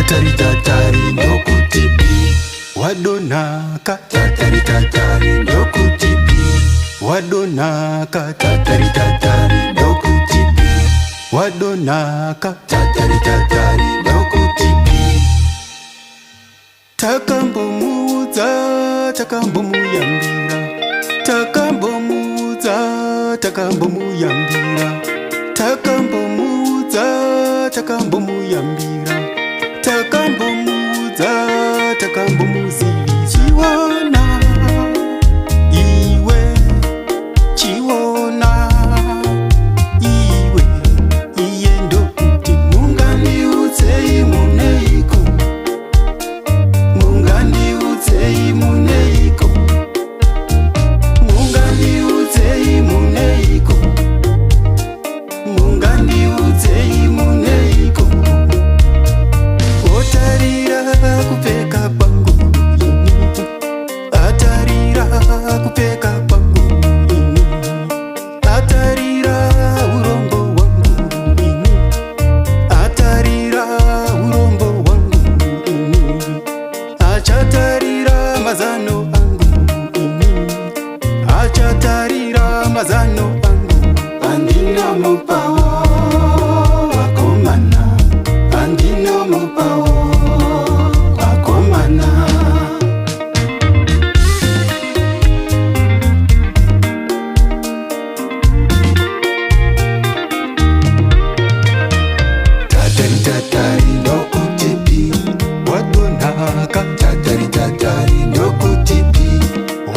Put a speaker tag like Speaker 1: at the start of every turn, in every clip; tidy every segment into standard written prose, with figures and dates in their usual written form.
Speaker 1: tatari tatari ndokutipi wadonaka tatari tatari ndokutipi wadonaka tatari tatari ndokutipi wadonaka tatari tatari ndokutipi takambomuudza takambomuyambira takambomuudza takambomuyambira takambomuudza takambomuyambira takambomuudza takambomuzivichiwana iwe chiona iwe iye ndokuti mungandiudzei muneiko mungandiudzei muneiko mungandiudzei muneiko mungandiudzei muneiko otarira kupfeka kwangu ini atarira kupfeka kwangu ini atarira urombo wangu ini atarira urombo wangu ini achatarira mazano angu ini achatarira mazano angu andinomupawo vakomana andinomupawo vakomana tatari tatari ndokutipi wadonaka tatari tatari ndokutipi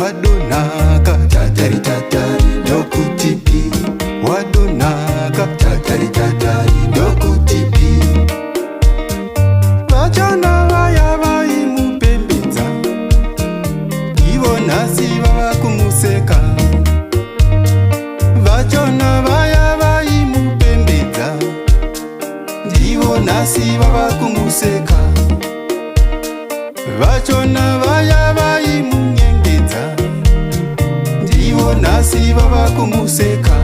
Speaker 1: wadonaka tatari tatari ndokutipi wadonaka tatari tatari ndokutipi vachana vaya vaimupembedza ivo nhasi vava kumuseka vachona vaya vaimupembedza ndivo nhasi vava kumuseka vachona vaya vaimunyengedza ndivo nhasi vava kumuseka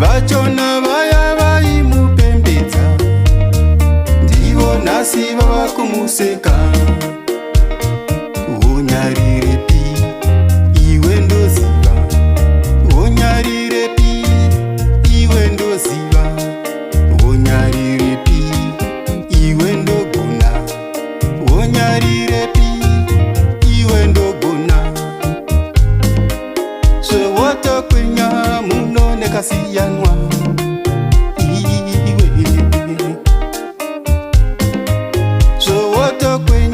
Speaker 1: vachona vaya vaimupembedza ndivo nhasi vava kumuseka unyarirepi iwe ndoziva unyarirepi iwe ndoziva unyarirepi iwe ndogona unyarirepi iwe ndogona zvewotokwenya muno nekasiyanwa iwe zvewotokwenya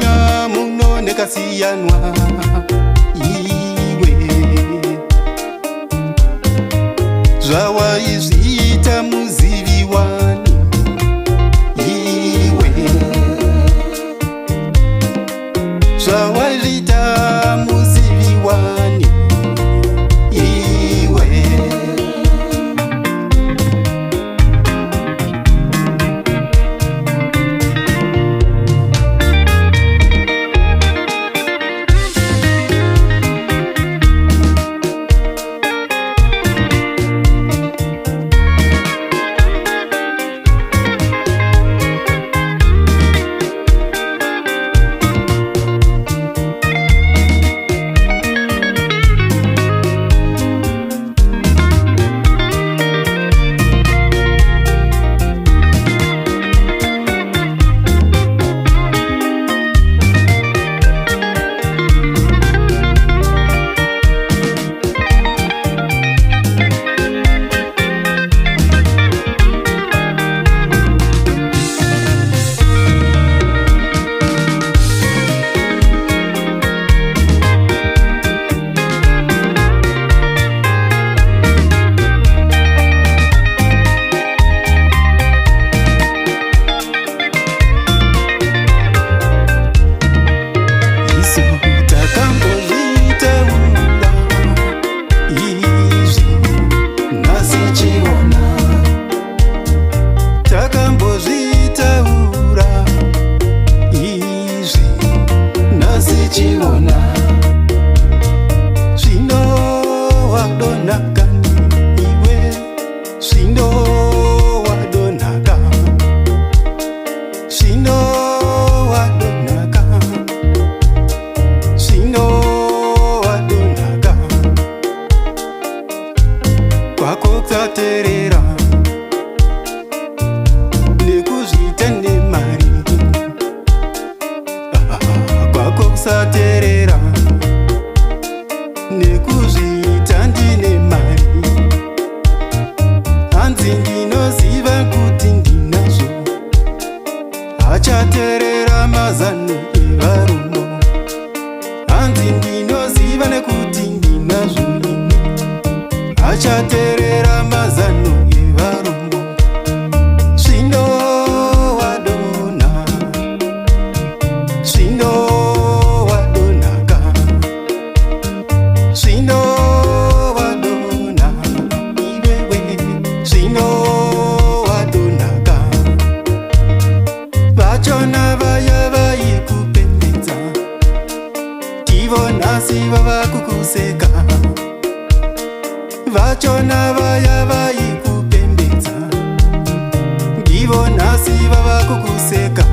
Speaker 1: kukuseka.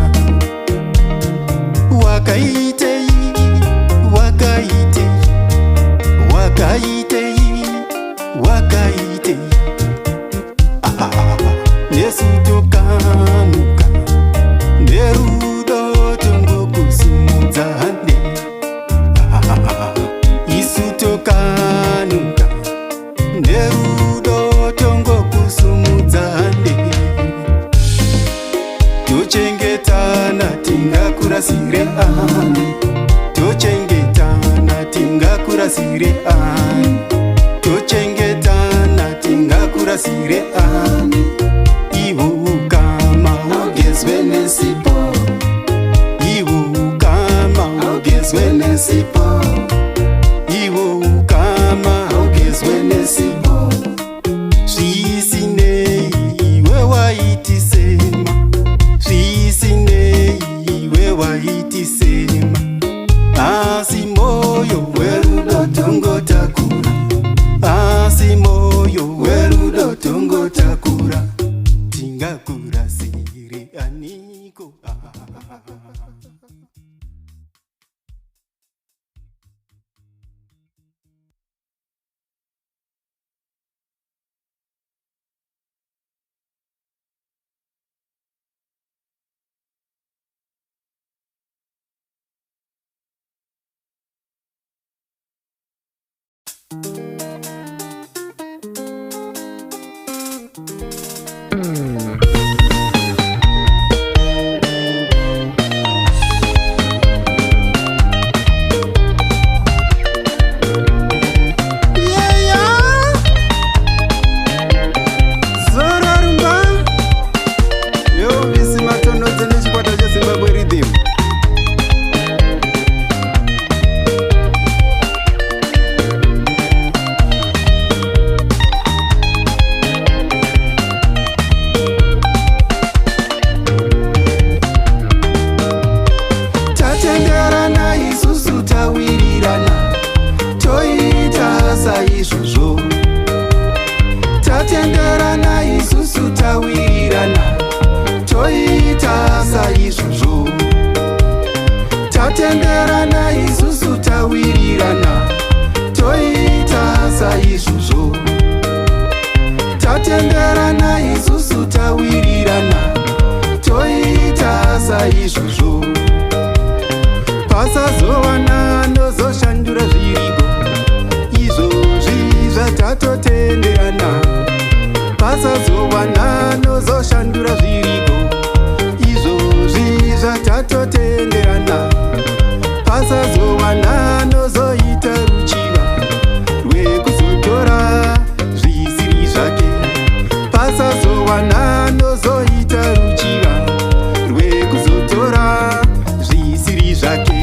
Speaker 1: Wakaitei, wakaitei, wakaitei, wakaitei. Yesu tokanuka nerudo tongokusumudza hande. Isu tokanuka nerudo tongokusumudza hande. Tochengetana tingakurasire ani, tochengetana tingakurasire ani, tochengetana tingakurasire ani. Iwo ukama ugezwe nesipo, iwo ukama ugezwe nesipo, iwo ukama ugezwe nesipo. Zvisinei iwe waitisema, zvisinei iwe waitisema, asi moyo werudo tongotakura, asi moyo werudo tongotakura. Tingakurasire aniko. Tatenderana isusu tawirirana, toita saizvozvo. Tatenderana isusu tawirirana, toita saizvozvo. Tatenderana isusu tawirirana, toita saizvozvo. Pasazowana nozoshandura zviripo, izvozvi zvatatotenderana. Pasazowana nozoshandura zviripo, izvozvi zvatatotenderana. Pasazowana nozoita ruchiva rwekuzotora zvisiri zvake. Pasazowana nozoita ruchiva rwekuzotora zvisiri zvake.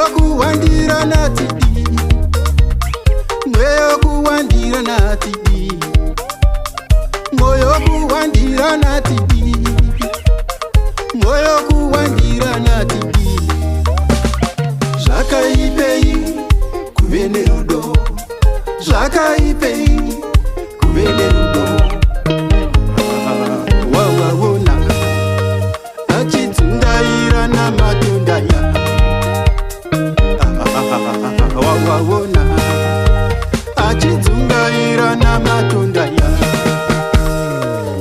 Speaker 1: mweyo kuwandira natidi, mweyo kuwandira natidi, mweyo kuwandira natidi, mweyo kuwandira natidi. Zvakaipei kuve nerudo, zvakaipei kuve nerudo. Wawaona achitsundaira namatondaya, wawaona achitsundaira namatondaya.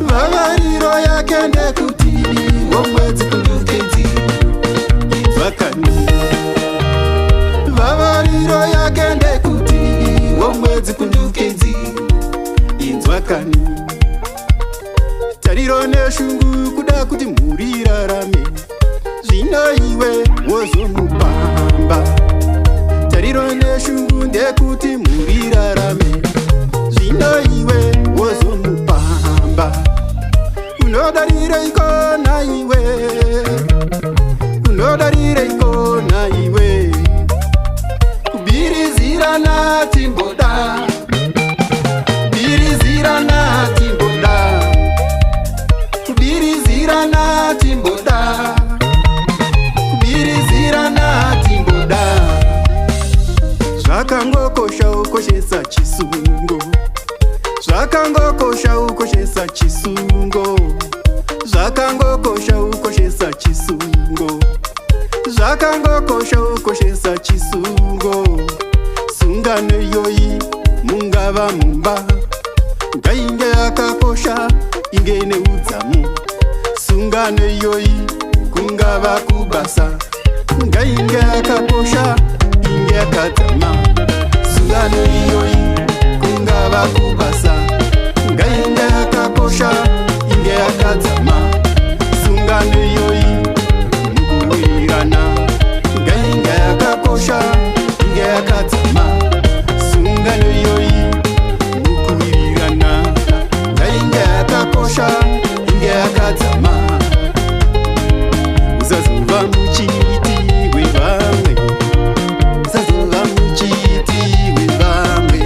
Speaker 1: Vavariro yake ndekuti womwedzi kundukedzi idzvakani. Vavariro yake ndekuti womwedzi kundukedzi inzwakani. Tariro neshungu kuda kuti mhuri irarame, zvino iwe wozomupamba. Tariro neshungu ndekuti mhuri irarame, zvino iwe wozomupamba. Unodarireiko naiwe, unodarireiko naiwe, kubirizirana timboda, kubirizirana timboda, kubirizirana timboda, kubirizirana timboda. Zvakangokosha ukoshesa chisungo, zvakangokosha ukoshesa chisungo, zvakangokosha ukoshesa chisungo, zvakangokosha ukoshesa chisungo. Sungano iyoyi mungava mumba, ngainge yakakosha inge neudzamu. Sungano iyoyi kungava kubasa, ngainge yakakosha inge yakadzama. Sungano iyoyi kungava kubasa, ngainge yakakosha inge yakadzama. Sungano iyoyi mukuwirirana, ngainge yakakosha inge yakadzama. Sungano iyoyi mukuwirirana, ngainge yakakosha inge yakadzama. Usazova muchiti wevamwe, usazova muchiti wevamwe,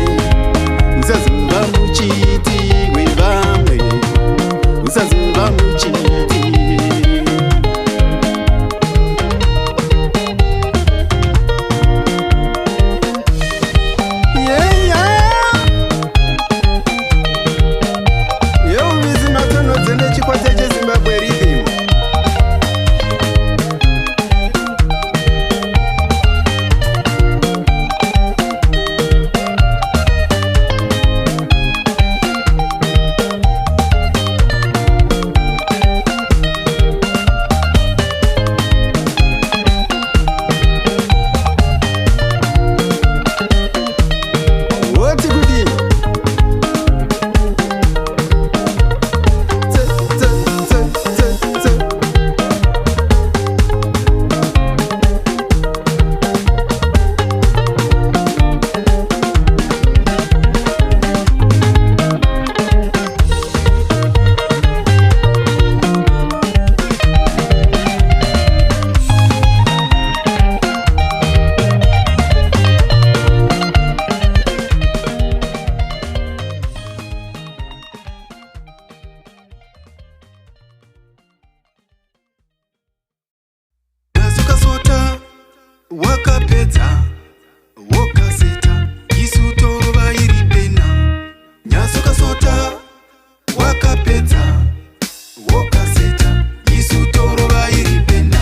Speaker 1: usazova muchiti wevamwe, usazova muchiti. Yeuvizi matonodze nechikwata cheZimbabwe Rhythm. Woti kudini? Tse, tse, tse, tse, tse. Nasukasota wakapedza wokaseta isu torova iri pena. Nyasukasota wakapedza wokaseta isu torova iri pena.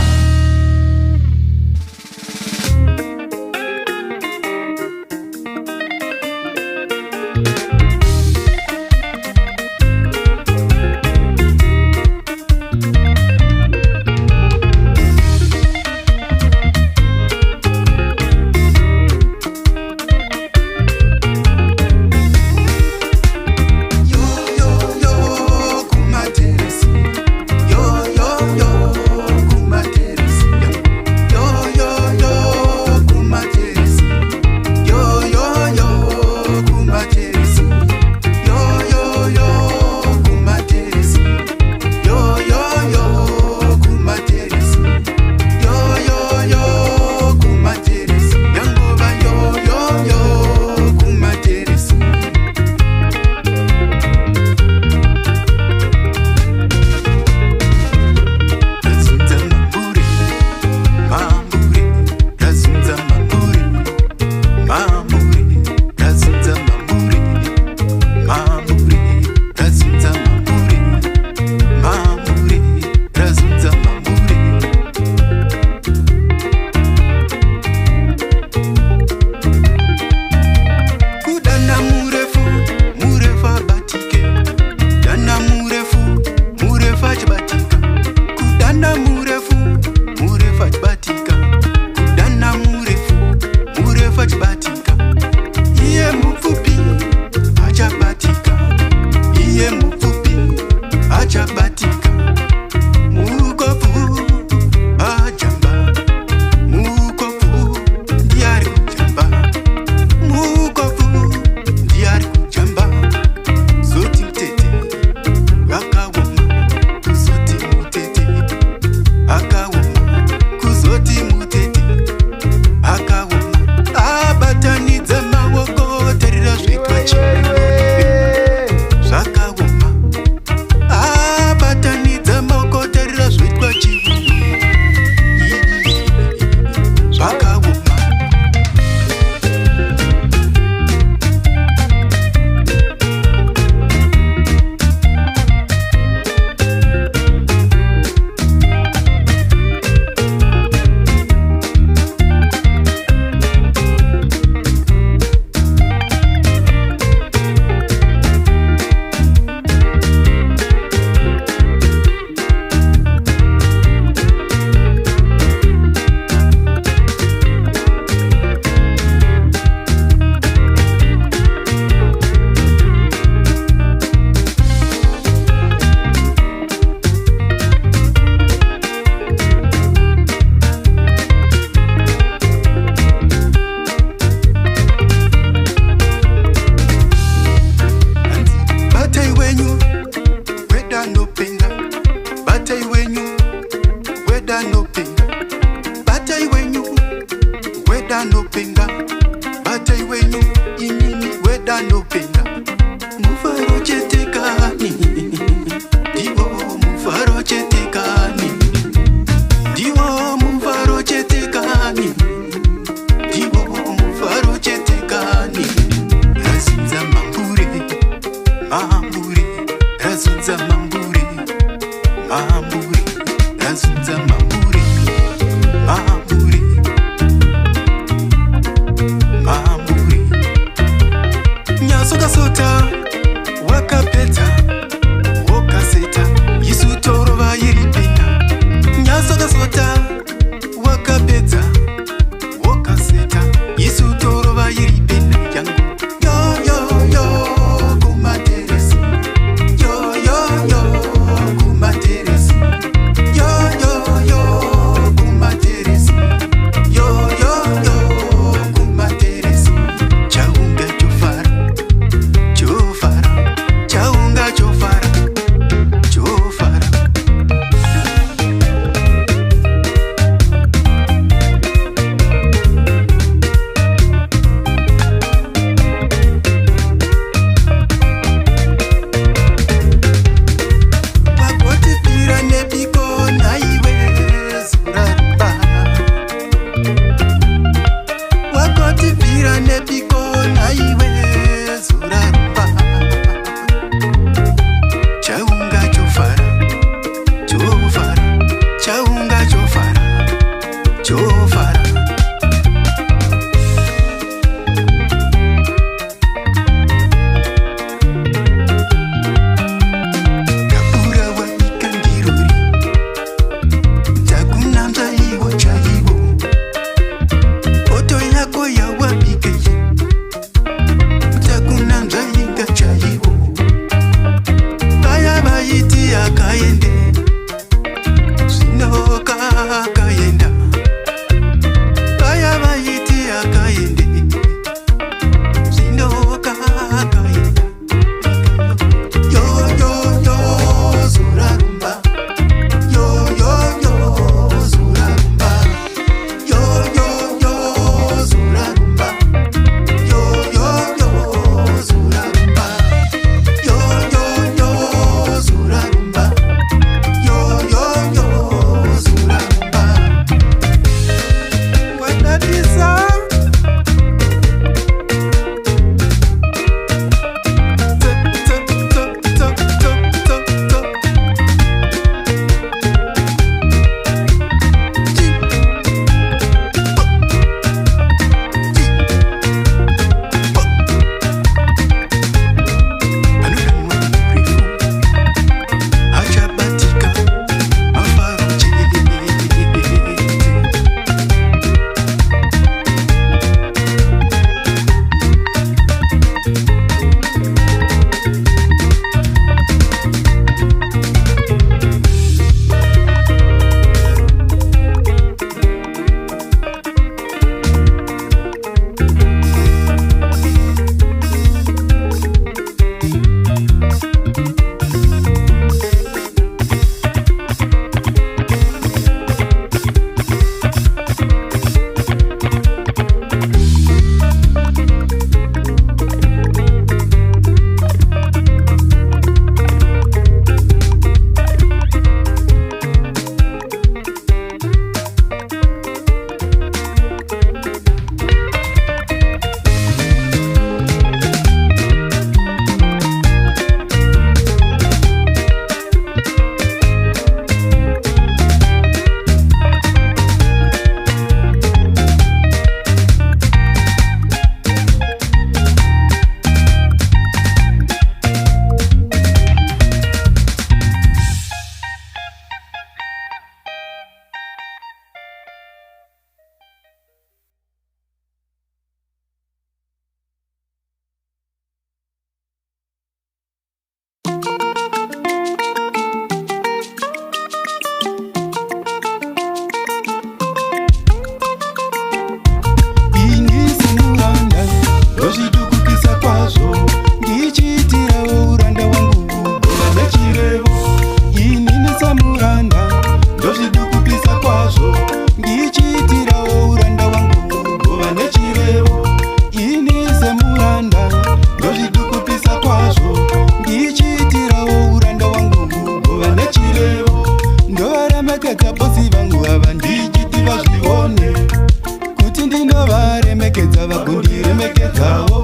Speaker 1: ndinovaremekedza vakundiremekedzawo,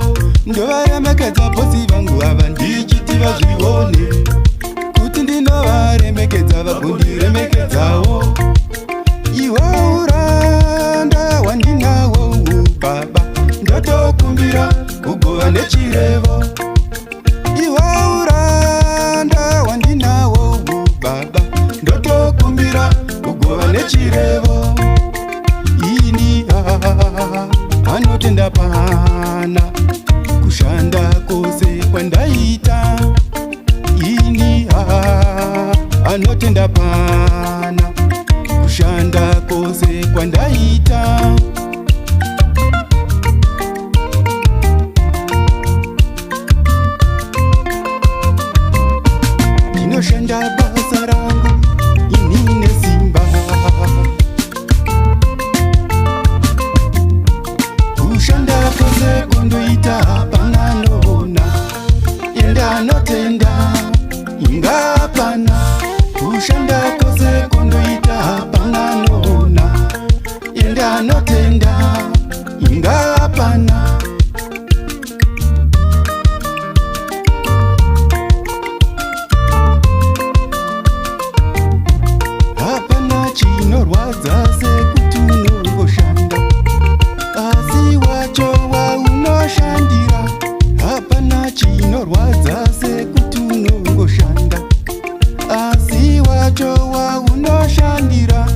Speaker 1: ndovaremekedza bosi vangu ava ndichiti vazvione, kuti ndinovaremekedza vakundiremekedzawo. Iwe uranda wandinawo baba, ndotokumbira kugova nechirevo. Iwe uranda wandinawo baba, ndotokumbira kugova nechirevo. Ini anotenda pana kushanda kose kwandaita. Ini anotenda pana kushanda kose kwandaita. Ndinoshanda basa rangu inine simba, kushanda kose kundoita hapana nona, enda notenda ingapana. Kushanda kose kundoita hapana nona, enda notenda ingapana. Hapana chinorwadza sekuti unongoshanda, asi wacho waunoshandira. Hapana chinorwadza sekuti unongoshanda, asi wacho waunoshandira.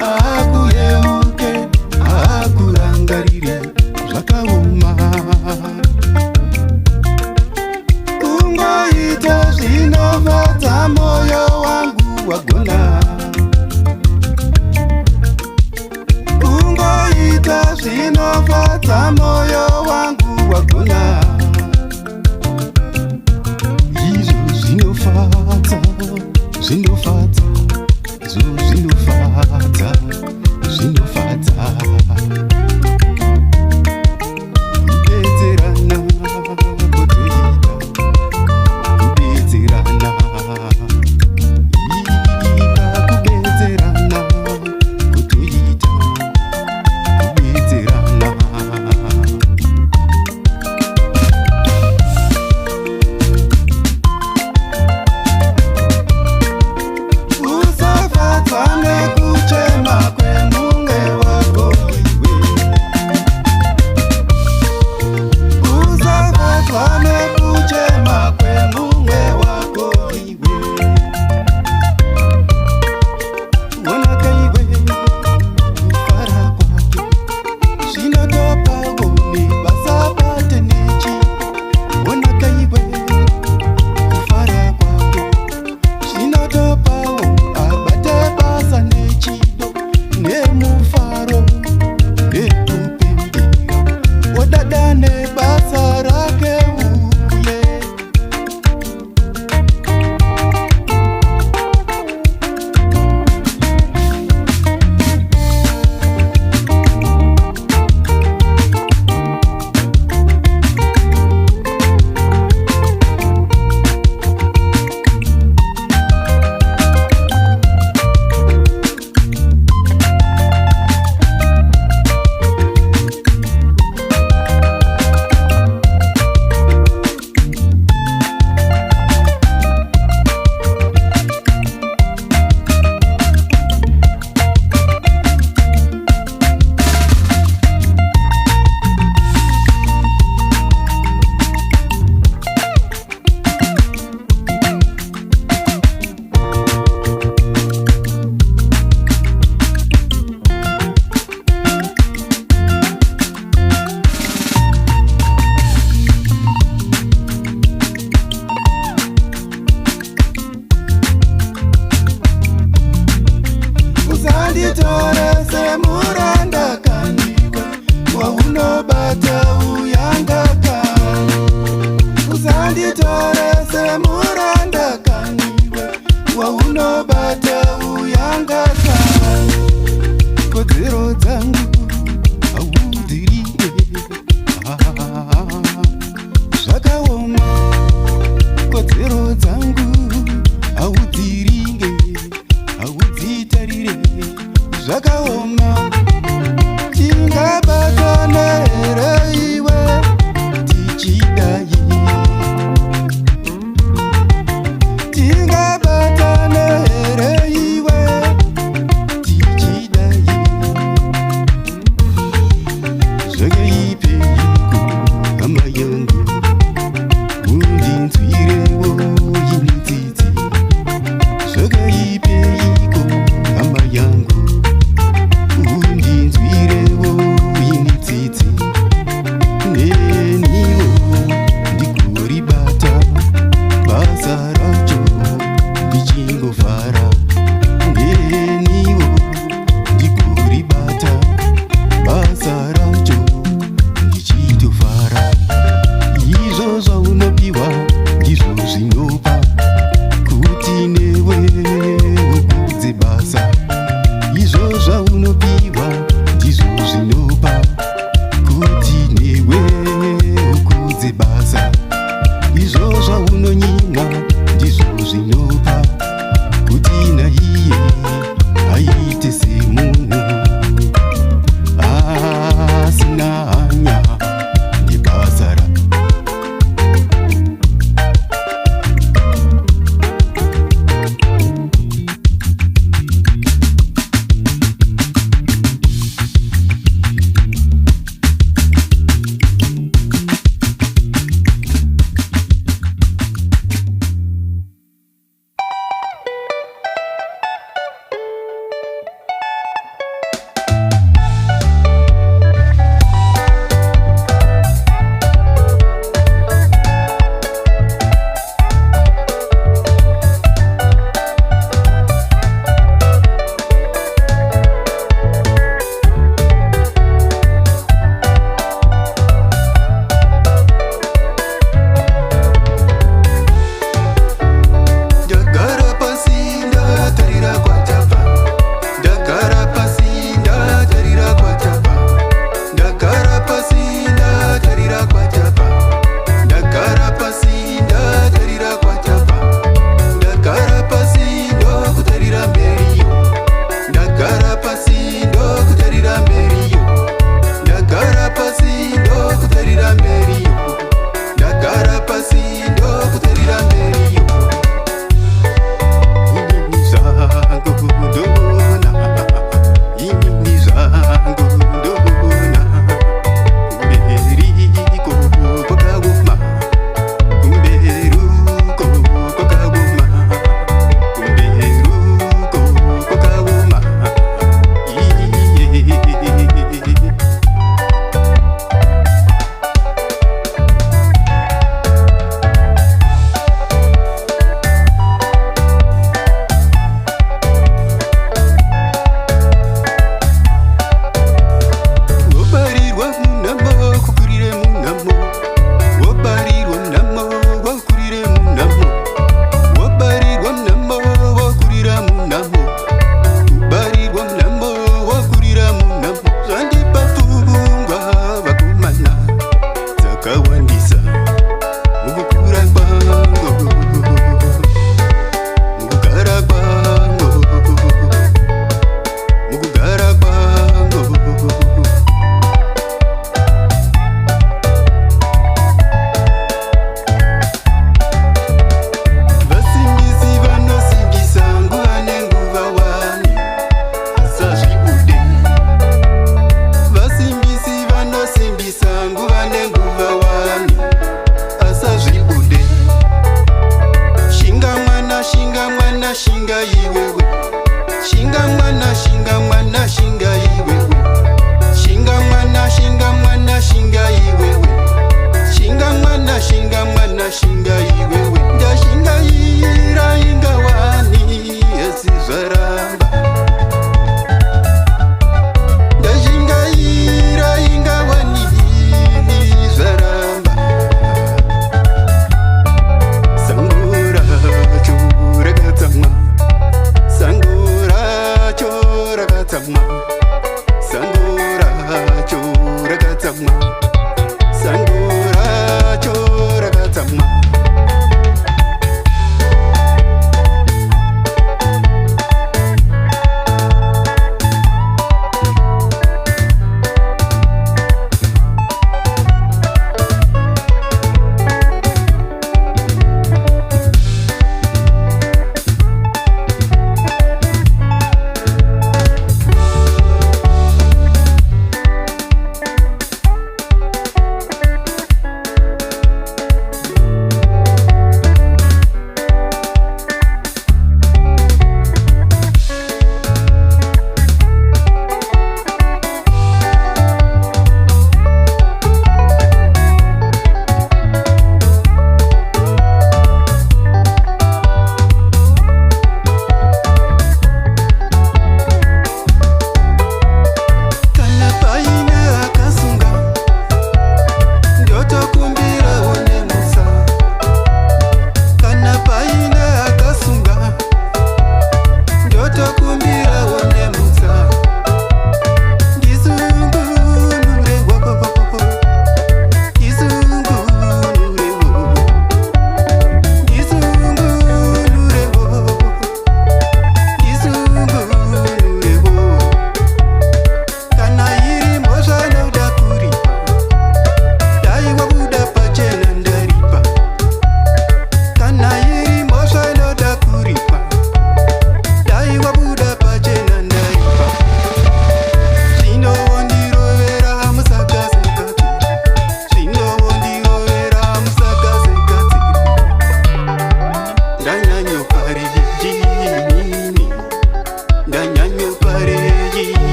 Speaker 1: Akuyeuke akurangarire zvakaoma, kungoita zvinofadza moyo wangu wagona, kungoita zvinofadza moyo wangu wagona. Izvo zvinofadza, zvinofadza, izvo zvinofadza, zvinofadza. Kubetserana kotoita, kubetserana, kubetserana kotoita, kubetserana. Usafadzwa nekuchema kwe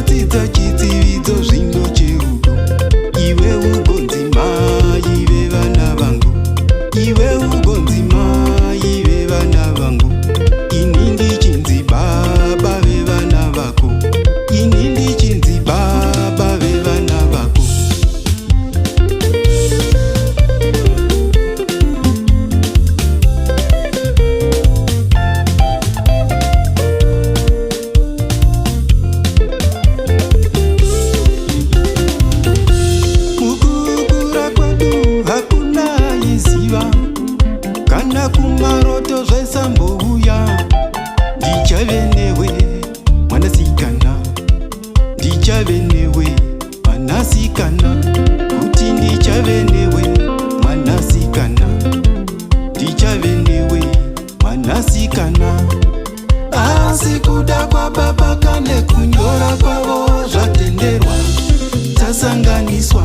Speaker 1: unodzidza chidzividzo zvino cherudo. Iwe ugonzi mai vevana vangu, iwe ugonzi mai vevana vangu. Ini ndichinzi baba vevana vako, ini ndichinzi baba vevana vako. Mukukura kwedu hakuna iziva, kana kumaroto zvesambouya. Ndichave newe mwanasikana, ndichave newe mwanasikana, kuti ndichave newe mwanasikana, ndichave newe mwanasikana. Asi kuda kwa baba kane kunyora kwavo zvatenderwa, tasanganiswa.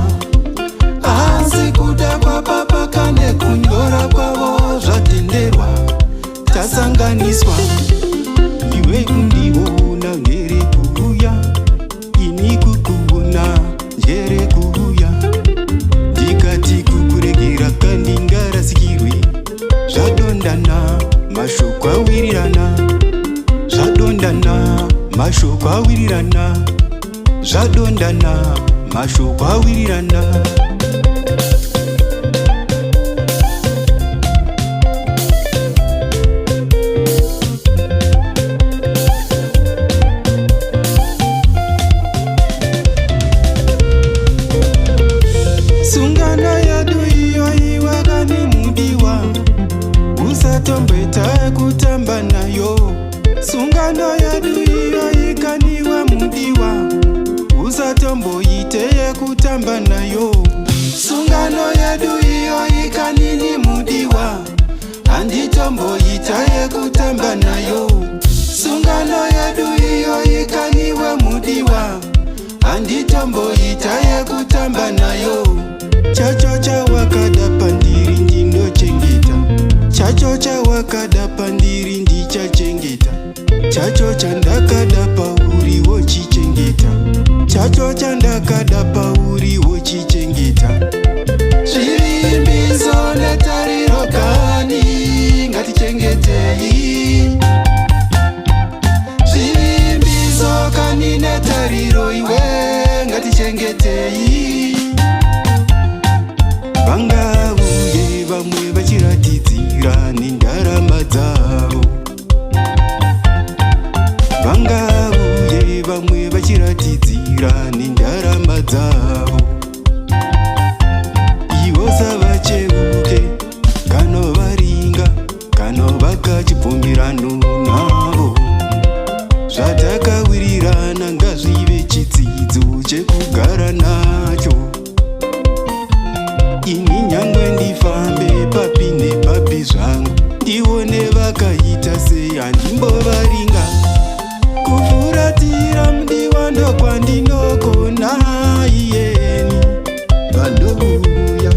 Speaker 1: Asi kuda kwa baba kane kunyora kwavo zvatenderwa, tasanganiswa. Iwe kundiona ngere kuuya, ini kukuona njere kuuya. Ndikati kukuregera kandi ngarasikirwi, zvadondana mashoko awirirana, zvadondana mashoko awirirana, zvadondana mashoko awirirana. Sungano yadu iyo iwakani mudiwa, usatomboita kutamba nayo. Sungano yadu iyo ikaniwa mudiwa, usatomboite kutamba nayo. Sungano yadu iyo ikanini mudiwa, anditomboita kutamba nayo. Sungano yadu iyo ikaniwa mudiwa, anditomboita kutamba nayo. Chacho chawakada pandiri ndinochengeta, chacho chawakada pandiri ndichachengeta, chacho chandakada pauri wochichengeta, chacho chandakada pauri wochichengeta. Zvivimbiso netariro kani ngatichengetei, zvivimbiso kani netariro iwe ngatichengetei. Vangauye vamwe vachiratidzira nendarama dzavo, vangauye vamwe vachiratidzira nendarama dzavo. Ivo savacheuke kanovaringa kanovaka chibvumirano navo, zvatakawirirana ngazvive chidzidzo chekugara nacho. Ini nyangwe ndifambe papi nepapi zvangu, ndione vakaita sei handimbovaringa. Kufuratira mudiwa ndokwandinogona iyeni vanouya.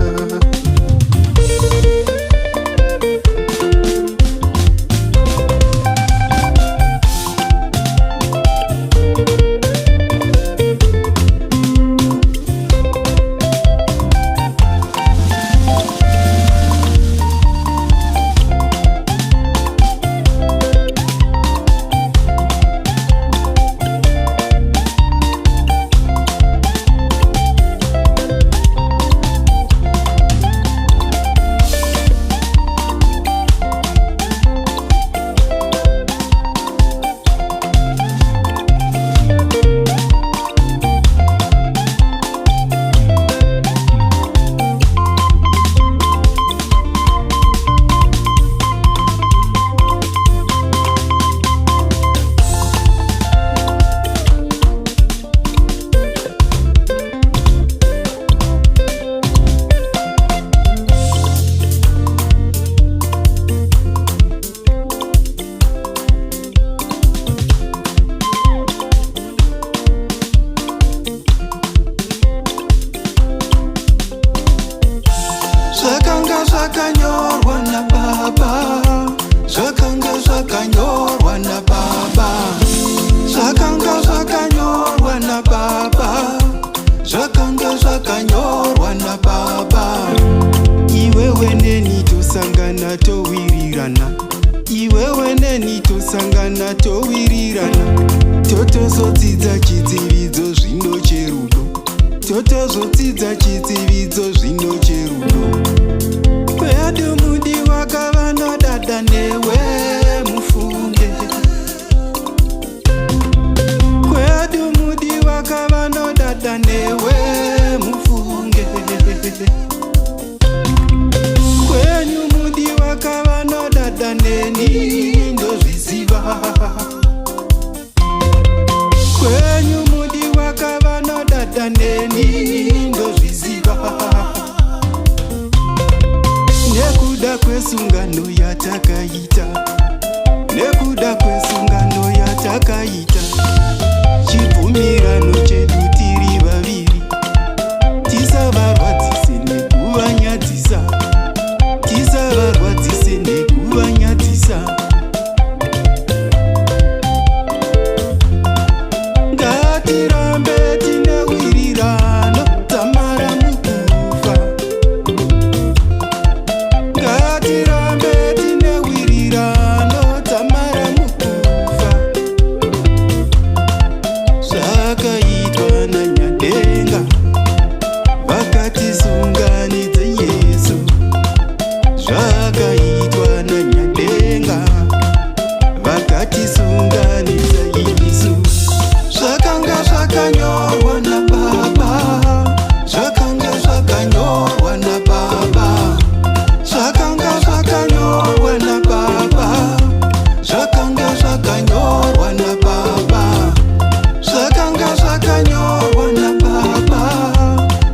Speaker 1: iwewe neni tosangana towirirana, iwewe neni tosangana towirirana. Totozodzidza chidzividzo zvino cherudo, totozodzidza chidzividzo zvino cherudo. Kwedu mudiwa kavanodada newe mufunge, kwedu mudiwa kavanodada newe mufunge, kwenyu mudiwa kavanodada neni ndozviziva, kwenyu mudiwa kavanodada neni ndozviziva. Nekuda kwesungano yatakaita, nekuda kwesungano yatakaita, chibvumirano chedu tiri vaviri, tisavarwadzise nekuvanyadzisa, tisavarwadzise nekuvanyadzisa. Ngatirambe tine wirirano tamara mukufa, ngatirambe tine wirirano tamara mukufa. Zvakaitwa naNyadenga vakatisunganidze Yesu, zvakaitwa naNyadenga vakatisunganidza Yesu. Zvakanga zvakanyorwa naBaba, zvakanga zvakanyorwa naBaba, zvakanga zvakanyorwa naBaba, zvakanga zvakanyorwa naBaba, zvakanga zvakanyorwa naBaba,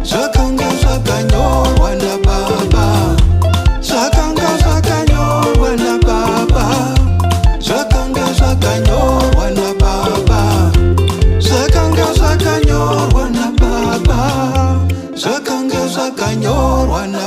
Speaker 1: zvakanga zvakanyorwa naBaba, zvakanga zvakanyorwa naBaba, zvakanga zvakanyorwa naBaba, zvakanga zvakanyorwa naBaba, zvakanga zvakanyorwa naBaba.